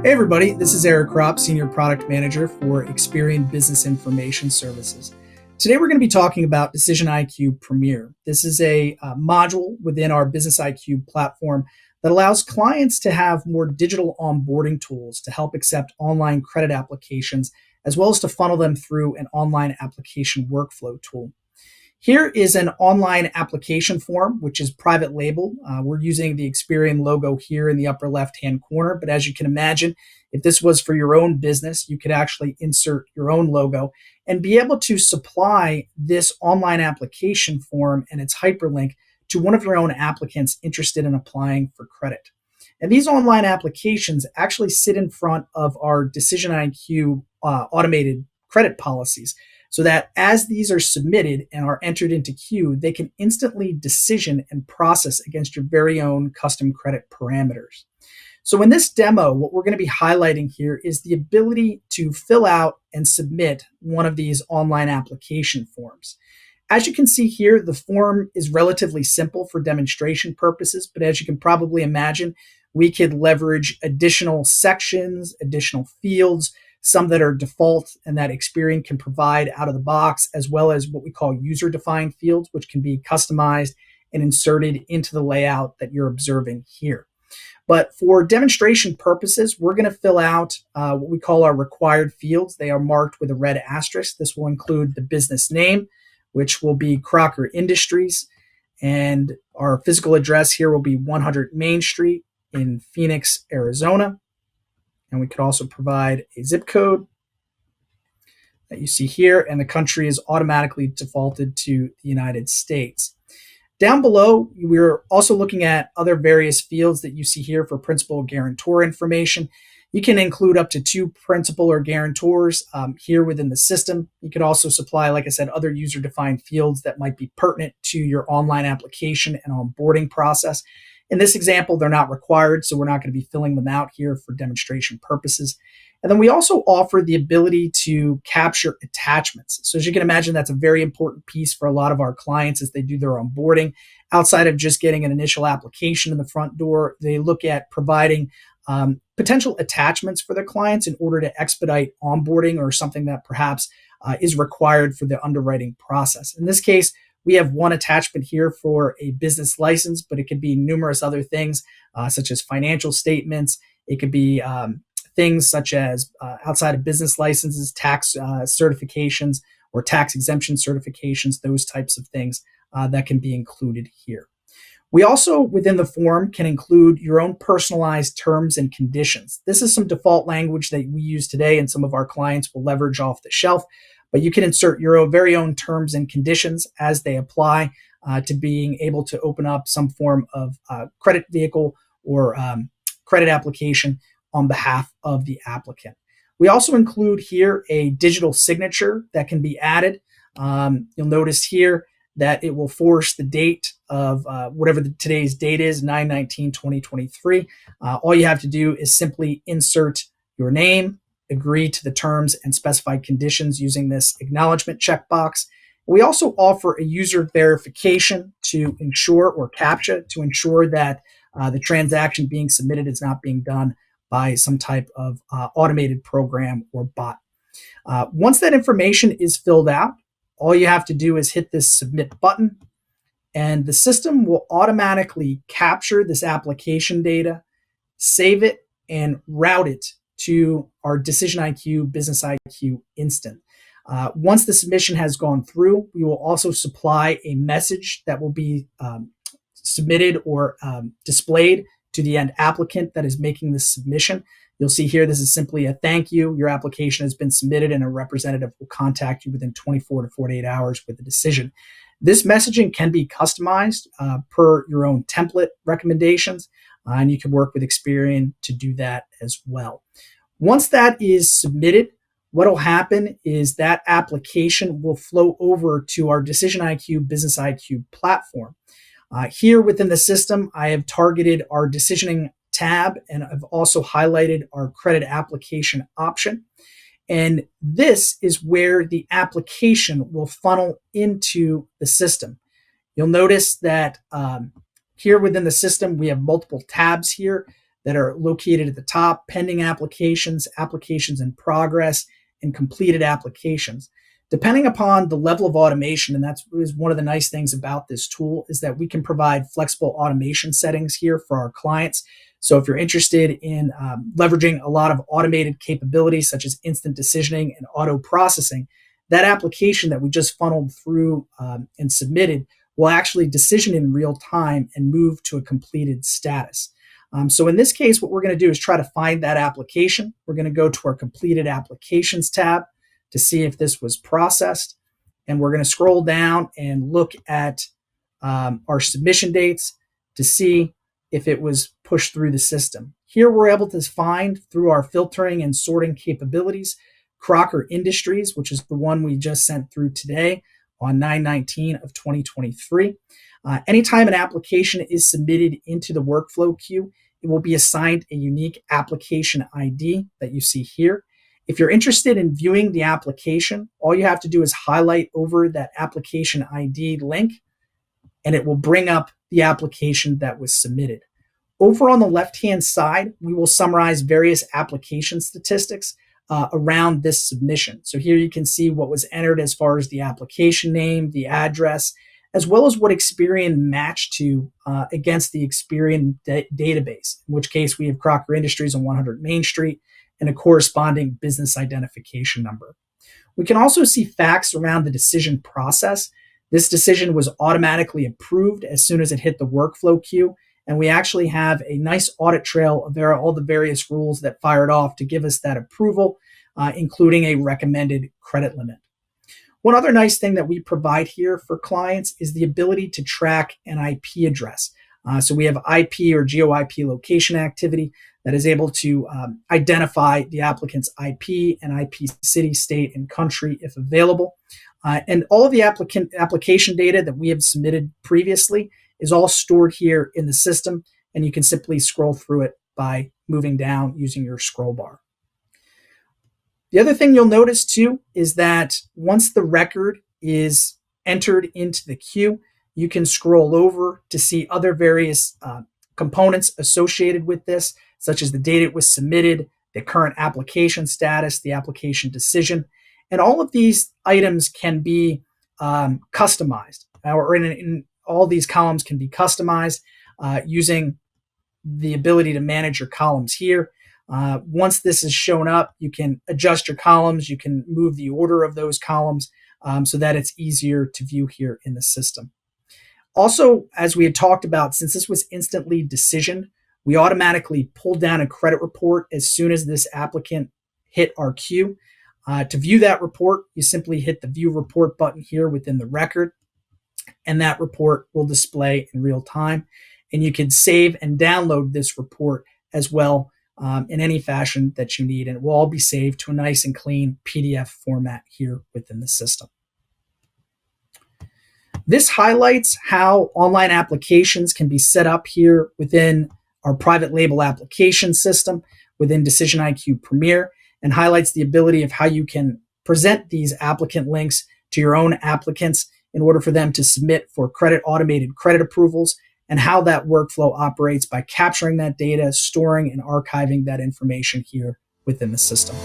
Hey everybody, this is Eric Kropp, Senior Product Manager for Experian Business Information Services. Today we're going to be talking about DecisionIQ Premier. This is a module within our BusinessIQ platform that allows clients to have more digital onboarding tools to help accept online credit applications, as well as to funnel them through an online application workflow tool. Here is an online application form, which is private label. We're using the Experian logo here in the upper left-hand corner, but as you can imagine, if this was for your own business, you could actually insert your own logo and be able to supply this online application form and its hyperlink to one of your own applicants interested in applying for credit. And these online applications actually sit in front of our DecisionIQ automated credit policies, so that as these are submitted and are entered into queue, they can instantly decision and process against your very own custom credit parameters. So in this demo, what we're going to be highlighting here is the ability to fill out and submit one of these online application forms. As you can see here, the form is relatively simple for demonstration purposes, but as you can probably imagine, we could leverage additional sections, additional fields, some that are default and that Experian can provide out of the box, as well as what we call user-defined fields, which can be customized and inserted into the layout that you're observing here. But for demonstration purposes, we're going to fill out what we call our required fields. They are marked with a red asterisk. This will include the business name, which will be Crocker Industries, and our physical address here will be 100 Main Street in Phoenix, Arizona. And we could also provide a zip code that you see here, and the country is automatically defaulted to the United States. Down below, we're also looking at other various fields that you see here for principal guarantor information. You can include up to 2 principal or guarantors here within the system. You could also supply, like I said, other user-defined fields that might be pertinent to your online application and onboarding process. In this example, they're not required, so we're not going to be filling them out here for demonstration purposes. And then we also offer the ability to capture attachments. So as you can imagine, that's a very important piece for a lot of our clients as they do their onboarding. Outside of just getting an initial application in the front door, they look at providing potential attachments for their clients in order to expedite onboarding or something that perhaps is required for the underwriting process. In this case, we have one attachment here for a business license, but it could be numerous other things, such as financial statements. It could be things such as outside of business licenses, tax certifications or tax exemption certifications, those types of things that can be included here. We also, within the form, can include your own personalized terms and conditions. This is some default language that we use today and some of our clients will leverage off the shelf, but you can insert your very own terms and conditions as they apply to being able to open up some form of credit vehicle or credit application on behalf of the applicant. We also include here a digital signature that can be added. You'll notice here that it will force the date of whatever today's date is, 9/19/2023. All you have to do is simply insert your name, agree to the terms and specified conditions using this acknowledgement checkbox. We also offer a user verification to ensure, or CAPTCHA, to ensure that the transaction being submitted is not being done by some type of automated program or bot. Once that information is filled out, all you have to do is hit this submit button, and the system will automatically capture this application data, save it, and route it to our DecisionIQ BusinessIQ instant. Once the submission has gone through, we will also supply a message that will be submitted or displayed to the end applicant that is making this submission. You'll see here, this is simply a thank you. Your application has been submitted and a representative will contact you within 24 to 48 hours with a decision. This messaging can be customized per your own template recommendations, and you can work with Experian to do that as well. Once that is submitted, what will happen is that application will flow over to our DecisionIQ BusinessIQ platform. Here within the system, I have targeted our decisioning tab, and I've also highlighted our credit application option. And this is where the application will funnel into the system. You'll notice that here within the system, we have multiple tabs here that are located at the top: pending applications, applications in progress, and completed applications. Depending upon the level of automation, and that is one of the nice things about this tool, is that we can provide flexible automation settings here for our clients. So if you're interested in leveraging a lot of automated capabilities such as instant decisioning and auto processing, that application that we just funneled through and submitted will actually decision in real time and move to a completed status. So in this case, what we're going to do is try to find that application. We're going to go to our completed applications tab to see if this was processed. And we're going to scroll down and look at our submission dates to see if it was pushed through the system. Here we're able to find, through our filtering and sorting capabilities, Crocker Industries, which is the one we just sent through today on 9/19 of 2023. Anytime an application is submitted into the workflow queue, it will be assigned a unique application ID that you see here. If you're interested in viewing the application, all you have to do is highlight over that application ID link, and it will bring up the application that was submitted. Over on the left-hand side, we will summarize various application statistics around this submission. So here you can see what was entered as far as the application name, the address, as well as what Experian matched to against the Experian database, in which case we have Crocker Industries on 100 Main Street and a corresponding business identification number. We can also see facts around the decision process. This decision was automatically approved as soon as it hit the workflow queue, and we actually have a nice audit trail of all the various rules that fired off to give us that approval, including a recommended credit limit. One other nice thing that we provide here for clients is the ability to track an IP address. So we have IP or GeoIP location activity that is able to identify the applicant's IP and IP city, state, and country if available. And all of the application data that we have submitted previously is all stored here in the system, and you can simply scroll through it by moving down using your scroll bar. The other thing you'll notice too is that once the record is entered into the queue, you can scroll over to see other various components associated with this, such as the date it was submitted, the current application status, the application decision. And all of these items can be customized, or in all these columns can be customized using the ability to manage your columns here. Once this is shown up, you can adjust your columns, you can move the order of those columns so that it's easier to view here in the system. Also, as we had talked about, since this was instantly decisioned, we automatically pulled down a credit report as soon as this applicant hit our queue. To view that report, you simply hit the View Report button here within the record, and that report will display in real time. And you can save and download this report as well in any fashion that you need, and it will all be saved to a nice and clean PDF format here within the system. This highlights how online applications can be set up here within our private label application system within DecisionIQ Premier, and highlights the ability of how you can present these applicant links to your own applicants in order for them to submit for automated credit approvals, and how that workflow operates by capturing that data, storing and archiving that information here within the system.